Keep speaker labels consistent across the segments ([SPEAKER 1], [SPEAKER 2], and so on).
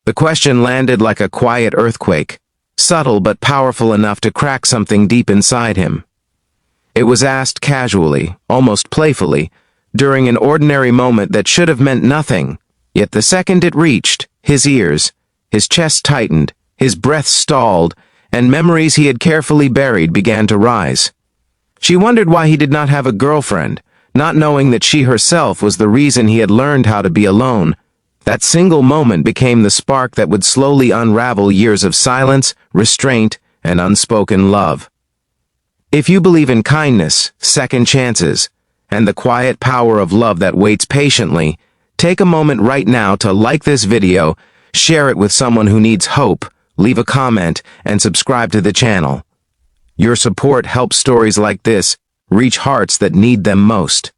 [SPEAKER 1] The question landed like a quiet earthquake, subtle but powerful enough to crack something deep inside him. It was asked casually, almost playfully, during an ordinary moment that should have meant nothing, yet the second it reached his ears, his chest tightened, his breath stalled, and memories he had carefully buried began to rise. She wondered why he did not have a girlfriend, not knowing that she herself was the reason he had learned how to be alone. That single moment became the spark that would slowly unravel years of silence, restraint, and unspoken love. If you believe in kindness, second chances, and the quiet power of love that waits patiently, take a moment right now to like this video, share it with someone who needs hope, leave a comment, and subscribe to the channel. Your support helps stories like this reach hearts that need them most.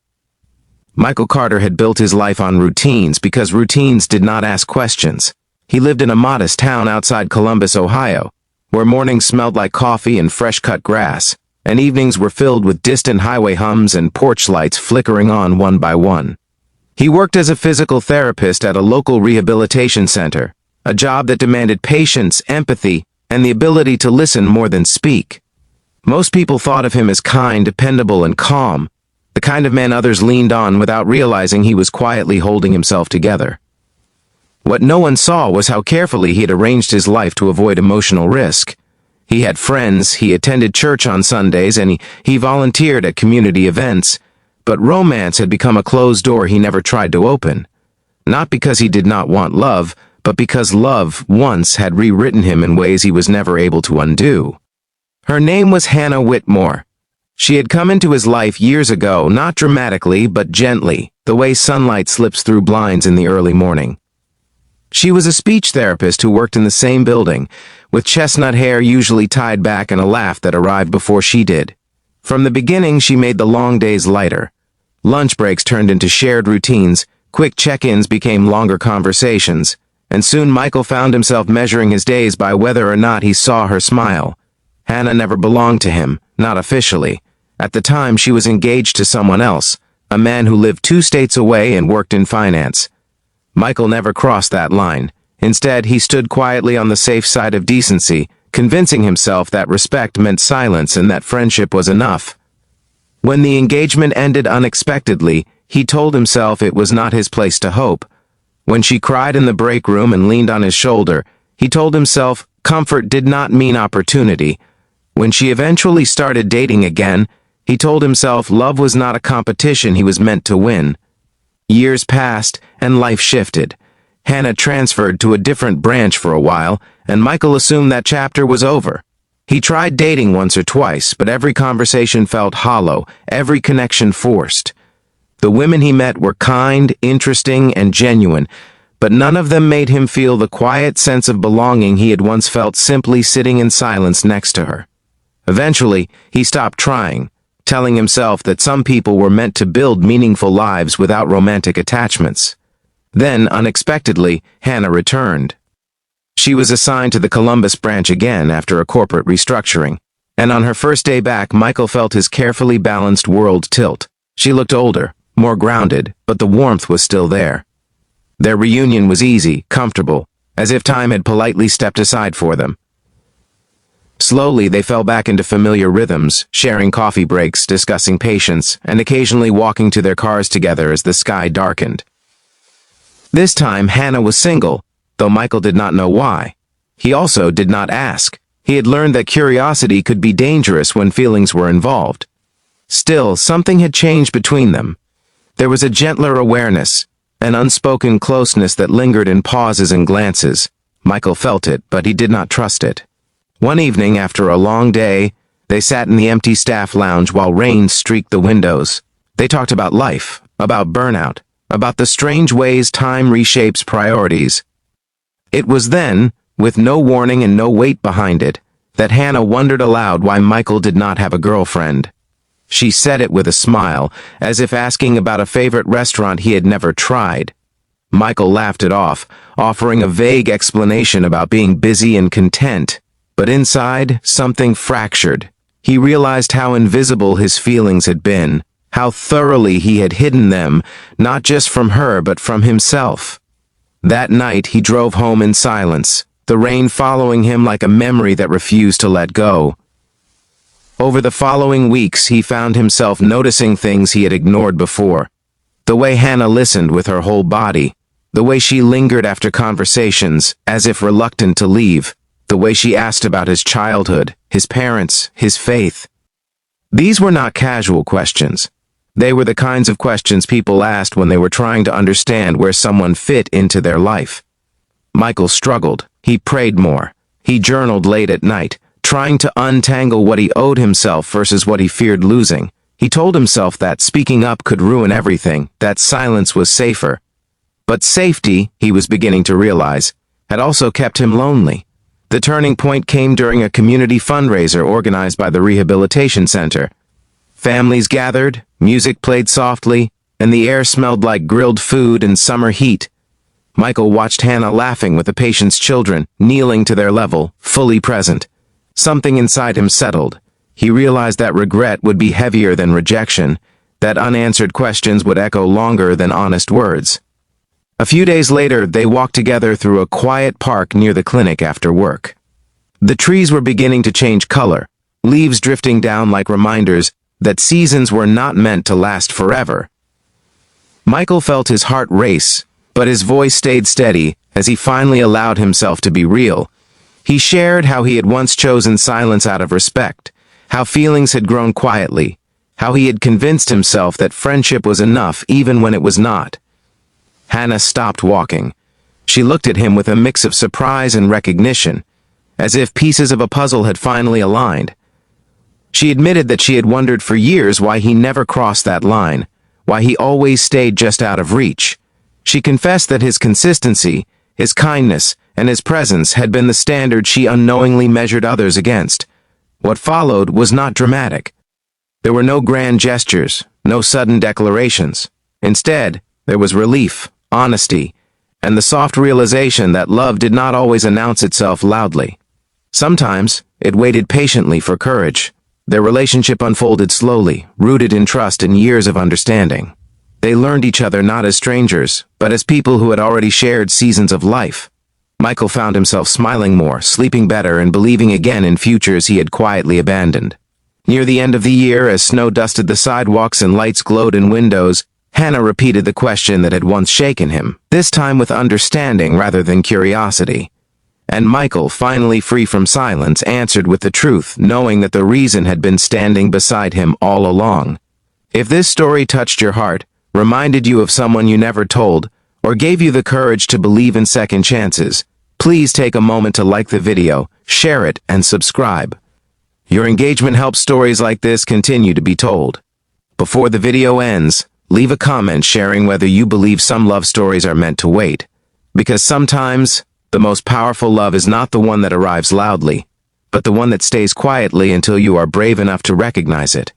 [SPEAKER 1] Michael Carter had built his life on routines because routines did not ask questions. He lived in a modest town outside Columbus, Ohio, where mornings smelled like coffee and fresh-cut grass, and evenings were filled with distant highway hums and porch lights flickering on one by one. He worked as a physical therapist at a local rehabilitation center, a job that demanded patience, empathy, and the ability to listen more than speak. Most people thought of him as kind, dependable, and calm, the kind of man others leaned on without realizing he was quietly holding himself together. What no one saw was how carefully he had arranged his life to avoid emotional risk. He had friends, he attended church on Sundays, and he volunteered at community events, but romance had become a closed door he never tried to open. Not because he did not want love, but because love once had rewritten him in ways he was never able to undo. Her name was Hannah Whitmore. She had come into his life years ago, not dramatically, but gently, the way sunlight slips through blinds in the early morning. She was a speech therapist who worked in the same building, with chestnut hair usually tied back and a laugh that arrived before she did. From the beginning, she made the long days lighter. Lunch breaks turned into shared routines, quick check-ins became longer conversations, and soon Michael found himself measuring his days by whether or not he saw her smile. Hannah never belonged to him, not officially. At the time, she was engaged to someone else, a man who lived 2 states away and worked in finance. Michael never crossed that line. Instead, he stood quietly on the safe side of decency, convincing himself that respect meant silence and that friendship was enough. When the engagement ended unexpectedly, he told himself it was not his place to hope. When she cried in the break room and leaned on his shoulder, he told himself comfort did not mean opportunity. When she eventually started dating again, he told himself love was not a competition he was meant to win. Years passed, and life shifted. Hannah transferred to a different branch for a while, and Michael assumed that chapter was over. He tried dating once or twice, but every conversation felt hollow, every connection forced. The women he met were kind, interesting, and genuine, but none of them made him feel the quiet sense of belonging he had once felt simply sitting in silence next to her. Eventually, he stopped trying, telling himself that some people were meant to build meaningful lives without romantic attachments. Then, unexpectedly, Hannah returned. She was assigned to the Columbus branch again after a corporate restructuring, and on her first day back, Michael felt his carefully balanced world tilt. She looked older, more grounded, but the warmth was still there. Their reunion was easy, comfortable, as if time had politely stepped aside for them. Slowly, they fell back into familiar rhythms, sharing coffee breaks, discussing patience, and occasionally walking to their cars together as the sky darkened. This time, Hannah was single, though Michael did not know why. He also did not ask. He had learned that curiosity could be dangerous when feelings were involved. Still, something had changed between them. There was a gentler awareness, an unspoken closeness that lingered in pauses and glances. Michael felt it, but he did not trust it. One evening, after a long day, they sat in the empty staff lounge while rain streaked the windows. They talked about life, about burnout, about the strange ways time reshapes priorities. It was then, with no warning and no weight behind it, that Hannah wondered aloud why Michael did not have a girlfriend. She said it with a smile, as if asking about a favorite restaurant he had never tried. Michael laughed it off, offering a vague explanation about being busy and content. But inside, something fractured. He realized how invisible his feelings had been, how thoroughly he had hidden them, not just from her but from himself. That night, he drove home in silence, the rain following him like a memory that refused to let go. Over the following weeks, he found himself noticing things he had ignored before. The way Hannah listened with her whole body, the way she lingered after conversations, as if reluctant to leave, the way she asked about his childhood, his parents, his faith. These were not casual questions. They were the kinds of questions people asked when they were trying to understand where someone fit into their life. Michael struggled. He prayed more. He journaled late at night, trying to untangle what he owed himself versus what he feared losing. He told himself that speaking up could ruin everything, that silence was safer. But safety, he was beginning to realize, had also kept him lonely. The turning point came during a community fundraiser organized by the Rehabilitation Center. Families gathered, music played softly, and the air smelled like grilled food and summer heat. Michael watched Hannah laughing with the patient's children, kneeling to their level, fully present. Something inside him settled. He realized that regret would be heavier than rejection, that unanswered questions would echo longer than honest words. A few days later, they walked together through a quiet park near the clinic after work. The trees were beginning to change color, leaves drifting down like reminders that seasons were not meant to last forever. Michael felt his heart race, but his voice stayed steady as he finally allowed himself to be real. He shared how he had once chosen silence out of respect, how feelings had grown quietly, how he had convinced himself that friendship was enough even when it was not. Hannah stopped walking. She looked at him with a mix of surprise and recognition, as if pieces of a puzzle had finally aligned. She admitted that she had wondered for years why he never crossed that line, why he always stayed just out of reach. She confessed that his consistency, his kindness, and his presence had been the standard she unknowingly measured others against. What followed was not dramatic. There were no grand gestures, no sudden declarations. Instead, there was relief, honesty, and the soft realization that love did not always announce itself loudly. Sometimes, it waited patiently for courage. Their relationship unfolded slowly, rooted in trust and years of understanding. They learned each other not as strangers, but as people who had already shared seasons of life. Michael found himself smiling more, sleeping better, and believing again in futures he had quietly abandoned. Near the end of the year, as snow dusted the sidewalks and lights glowed in windows, Hannah repeated the question that had once shaken him, this time with understanding rather than curiosity. And Michael, finally free from silence, answered with the truth, knowing that the reason had been standing beside him all along. If this story touched your heart, reminded you of someone you never told, or gave you the courage to believe in second chances, please take a moment to like the video, share it, and subscribe. Your engagement helps stories like this continue to be told. Before the video ends, leave a comment sharing whether you believe some love stories are meant to wait. Because sometimes, the most powerful love is not the one that arrives loudly, but the one that stays quietly until you are brave enough to recognize it.